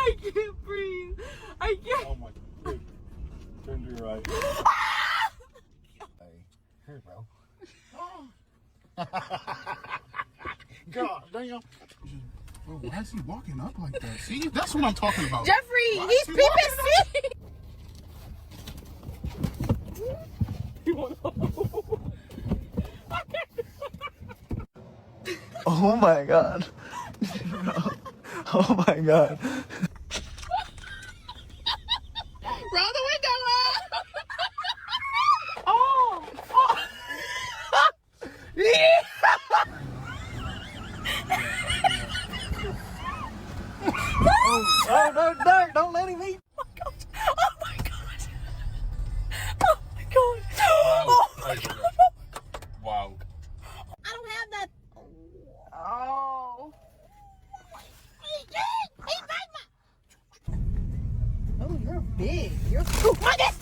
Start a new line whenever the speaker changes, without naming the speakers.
I can't breathe. I can't.
Oh my God. Turn to your right. Hey, here, bro. God damn. Bro, why is he walking up like that? See, that's what I'm talking about.
Jeffrey,
Why
he's
is he walking
PPC.
Oh my God. Oh my God.
Roll the window up. Oh.
Oh, don't let him eat.
Oh my god. Oh my god. Oh my god.
Wow.
I don't have that. Oh. He bite my. Oh, you're big. You're. Oh my god.